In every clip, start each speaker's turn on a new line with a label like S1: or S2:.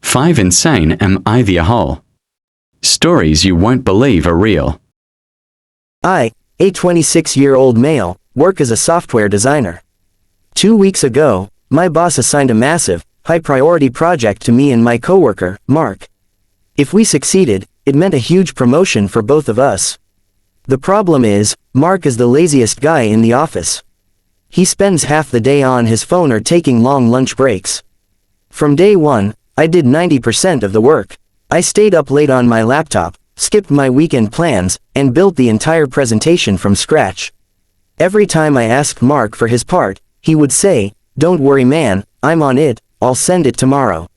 S1: 5 Insane Am I the Ahole? Stories you won't believe are real.
S2: I, a 26-year-old male, work as a software designer. 2 weeks ago, my boss assigned a massive, high-priority project to me and my coworker, Mark. If we succeeded, it meant a huge promotion for both of us. The problem is, Mark is the laziest guy in the office. He spends half the day on his phone or taking long lunch breaks. From day one, I did 90% of the work. I stayed up late on my laptop, skipped my weekend plans, and built the entire presentation from scratch. Every time I asked Mark for his part, he would say, "Don't worry man, I'm on it, I'll send it tomorrow."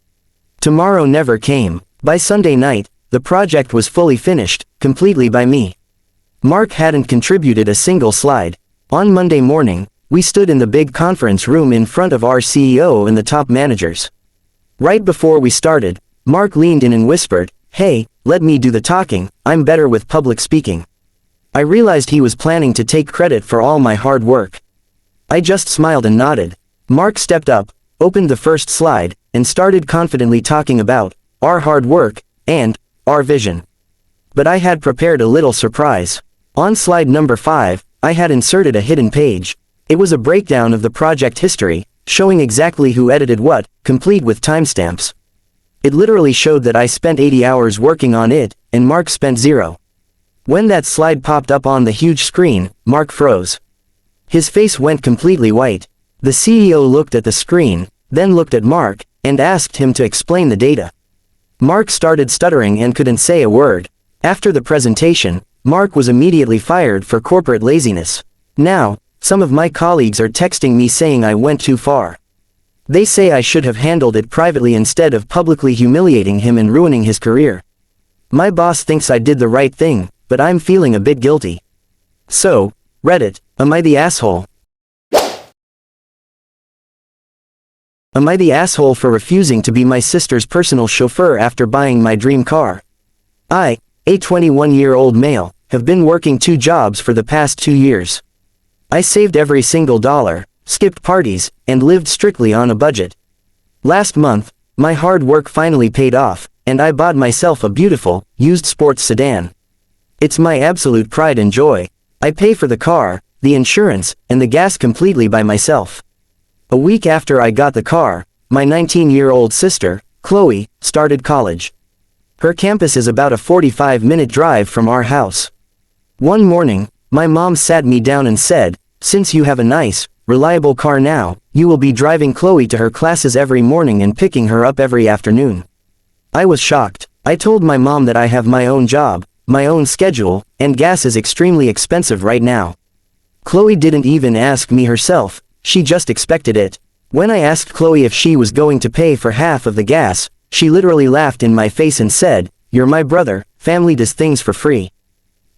S2: Tomorrow never came. By Sunday night, the project was fully finished, completely by me. Mark hadn't contributed a single slide. On Monday morning, we stood in the big conference room in front of our CEO and the top managers. Right before we started, Mark leaned in and whispered, "Hey, let me do the talking, I'm better with public speaking." I realized he was planning to take credit for all my hard work. I just smiled and nodded. Mark stepped up, opened the first slide, and started confidently talking about our hard work and our vision. But I had prepared a little surprise. On slide number 5, I had inserted a hidden page. It was a breakdown of the project history, showing exactly who edited what, complete with timestamps. It literally showed that I spent 80 hours working on it, and Mark spent 0. When that slide popped up on the huge screen, Mark froze. His face went completely white. The CEO looked at the screen, then looked at Mark, and asked him to explain the data. Mark started stuttering and couldn't say a word. After the presentation, Mark was immediately fired for corporate laziness. Now, some of my colleagues are texting me saying I went too far. They say I should have handled it privately instead of publicly humiliating him and ruining his career. My boss thinks I did the right thing, but I'm feeling a bit guilty. So, Reddit, am I the asshole? Am I the asshole for refusing to be my sister's personal chauffeur after buying my dream car? I, a 21-year-old male, have been working 2 jobs for the past 2 years. I saved every single dollar, skipped parties, and lived strictly on a budget. Last month, my hard work finally paid off, and I bought myself a beautiful, used sports sedan. It's my absolute pride and joy. I pay for the car, the insurance, and the gas completely by myself. A week after I got the car, my 19-year-old sister, Chloe, started college. Her campus is about a 45-minute drive from our house. One morning, my mom sat me down and said, "Since you have a nice, reliable car now, you will be driving Chloe to her classes every morning and picking her up every afternoon." I was shocked. I told my mom that I have my own job, my own schedule, and gas is extremely expensive right now. Chloe didn't even ask me herself, she just expected it. When I asked Chloe if she was going to pay for half of the gas, she literally laughed in my face and said, "You're my brother, family does things for free.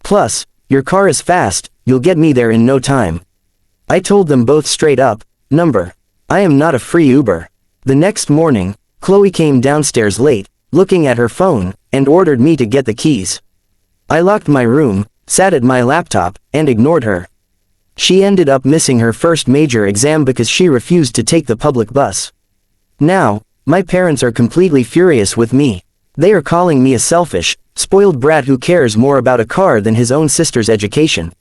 S2: Plus, your car is fast, you'll get me there in no time." I told them both straight up, I am not a free Uber. The next morning, Chloe came downstairs late, looking at her phone, and ordered me to get the keys. I locked my room, sat at my laptop, and ignored her. She ended up missing her first major exam because she refused to take the public bus. Now, my parents are completely furious with me. They are calling me a selfish, spoiled brat who cares more about a car than his own sister's education.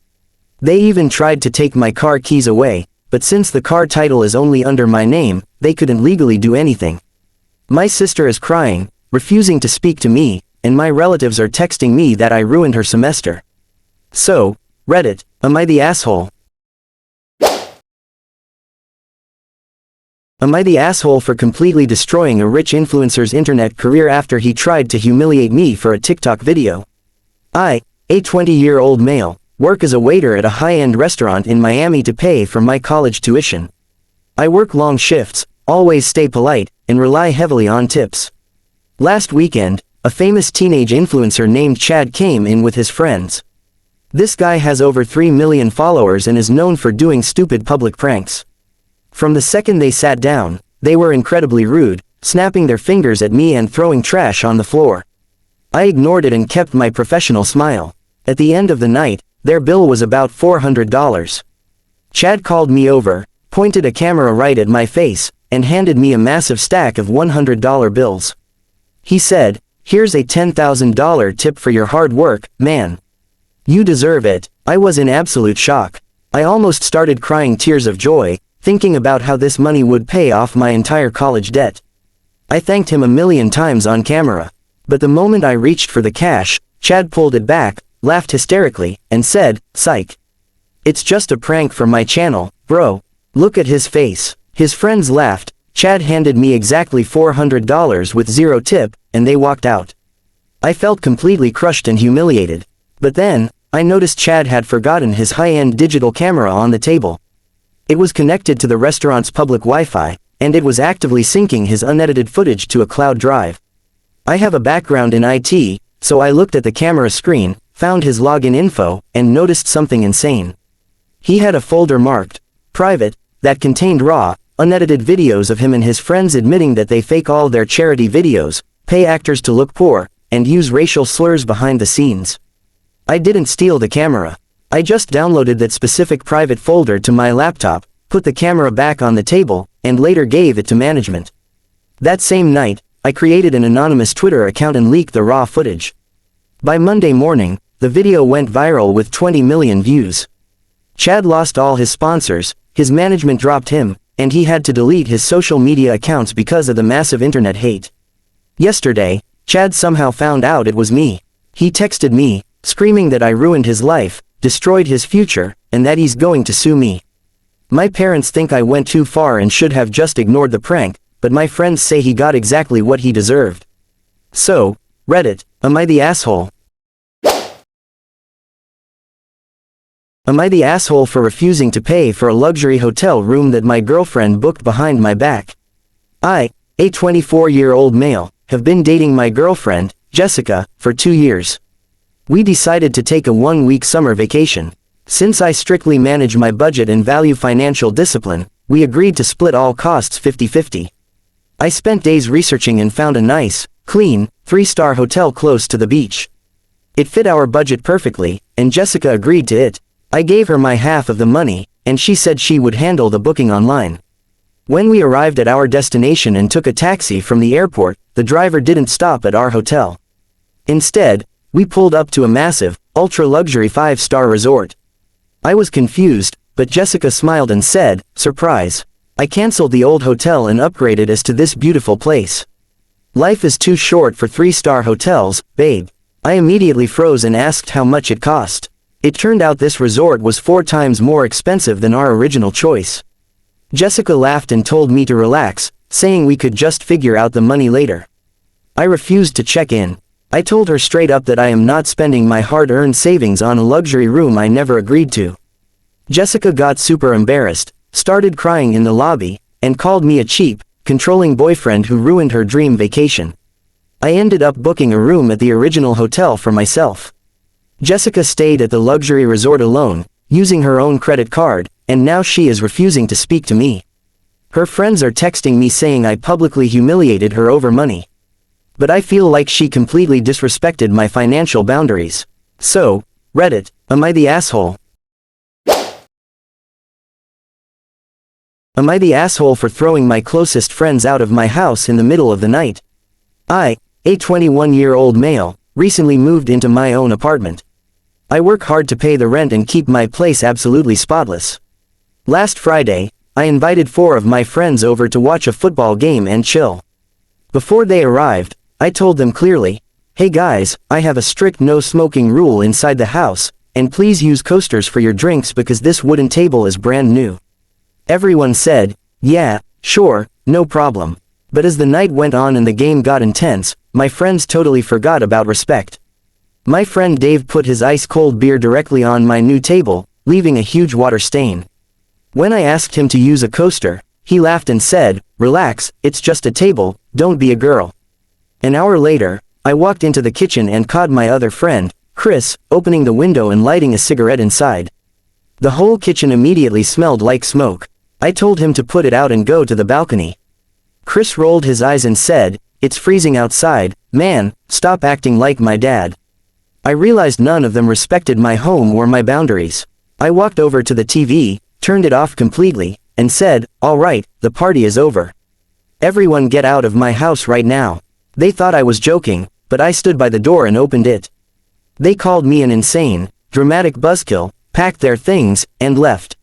S2: They even tried to take my car keys away, but since the car title is only under my name, they couldn't legally do anything. My sister is crying, refusing to speak to me, and my relatives are texting me that I ruined her semester. So, Reddit, am I the asshole? Am I the asshole for completely destroying a rich influencer's internet career after he tried to humiliate me for a TikTok video? I, a 20-year-old male, work as a waiter at a high-end restaurant in Miami to pay for my college tuition. I work long shifts, always stay polite, and rely heavily on tips. Last weekend, a famous teenage influencer named Chad came in with his friends. This guy has over 3 million followers and is known for doing stupid public pranks. From the second they sat down, they were incredibly rude, snapping their fingers at me and throwing trash on the floor. I ignored it and kept my professional smile. At the end of the night, their bill was about $400. Chad called me over, pointed a camera right at my face, and handed me a massive stack of $100 bills. He said, "Here's a $10,000 tip for your hard work, man. You deserve it." I was in absolute shock. I almost started crying tears of joy, thinking about how this money would pay off my entire college debt. I thanked him a million times on camera. But the moment I reached for the cash, Chad pulled it back, laughed hysterically, and said, "Psych. It's just a prank for my channel, bro. Look at his face." His friends laughed. Chad handed me exactly $400 with zero tip, and they walked out. I felt completely crushed and humiliated. But then, I noticed Chad had forgotten his high-end digital camera on the table. It was connected to the restaurant's public Wi-Fi, and it was actively syncing his unedited footage to a cloud drive. I have a background in IT, so I looked at the camera screen, found his login info, and noticed something insane. He had a folder marked private that contained raw, unedited videos of him and his friends admitting that they fake all their charity videos, pay actors to look poor, and use racial slurs behind the scenes. I didn't steal the camera. I just downloaded that specific private folder to my laptop, put the camera back on the table, and later gave it to management. That same night, I created an anonymous Twitter account and leaked the raw footage. By Monday morning, the video went viral with 20 million views. Chad lost all his sponsors, his management dropped him, and he had to delete his social media accounts because of the massive internet hate. Yesterday, Chad somehow found out it was me. He texted me, screaming that I ruined his life, destroyed his future, and that he's going to sue me. My parents think I went too far and should have just ignored the prank, but my friends say he got exactly what he deserved. So, Reddit, am I the asshole? Am I the asshole for refusing to pay for a luxury hotel room that my girlfriend booked behind my back? I, a 24-year-old male, have been dating my girlfriend, Jessica, for 2 years. We decided to take a 1-week summer vacation. Since I strictly manage my budget and value financial discipline, we agreed to split all costs 50-50. I spent days researching and found a nice, clean, 3-star hotel close to the beach. It fit our budget perfectly, and Jessica agreed to it. I gave her my half of the money, and she said she would handle the booking online. When we arrived at our destination and took a taxi from the airport, the driver didn't stop at our hotel. Instead, we pulled up to a massive, ultra-luxury 5-star resort. I was confused, but Jessica smiled and said, "Surprise. I canceled the old hotel and upgraded us to this beautiful place. Life is too short for 3-star hotels, babe." I immediately froze and asked how much it cost. It turned out this resort was 4 times more expensive than our original choice. Jessica laughed and told me to relax, saying we could just figure out the money later. I refused to check in. I told her straight up that I am not spending my hard-earned savings on a luxury room I never agreed to. Jessica got super embarrassed, started crying in the lobby, and called me a cheap, controlling boyfriend who ruined her dream vacation. I ended up booking a room at the original hotel for myself. Jessica stayed at the luxury resort alone, using her own credit card, and now she is refusing to speak to me. Her friends are texting me saying I publicly humiliated her over money. But I feel like she completely disrespected my financial boundaries. So, Reddit, am I the asshole? Am I the asshole for throwing my closest friends out of my house in the middle of the night? I, a 21-year-old male, recently moved into my own apartment. I work hard to pay the rent and keep my place absolutely spotless. Last Friday, I invited 4 of my friends over to watch a football game and chill. Before they arrived, I told them clearly, "Hey guys, I have a strict no smoking rule inside the house, and please use coasters for your drinks because this wooden table is brand new." Everyone said, "Yeah, sure, no problem." But as the night went on and the game got intense, my friends totally forgot about respect. My friend Dave put his ice-cold beer directly on my new table, leaving a huge water stain. When I asked him to use a coaster, he laughed and said, "Relax, it's just a table, don't be a girl." An hour later, I walked into the kitchen and caught my other friend, Chris, opening the window and lighting a cigarette inside. The whole kitchen immediately smelled like smoke. I told him to put it out and go to the balcony. Chris rolled his eyes and said, "It's freezing outside, man, stop acting like my dad." I realized none of them respected my home or my boundaries. I walked over to the TV, turned it off completely, and said, "All right, the party is over. Everyone get out of my house right now." They thought I was joking, but I stood by the door and opened it. They called me an insane, dramatic buzzkill, packed their things, and left.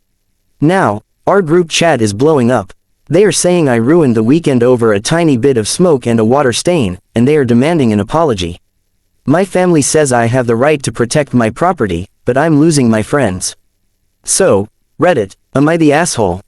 S2: Now, our group chat is blowing up. They are saying I ruined the weekend over a tiny bit of smoke and a water stain, and they are demanding an apology. My family says I have the right to protect my property, but I'm losing my friends. So, Reddit, am I the asshole?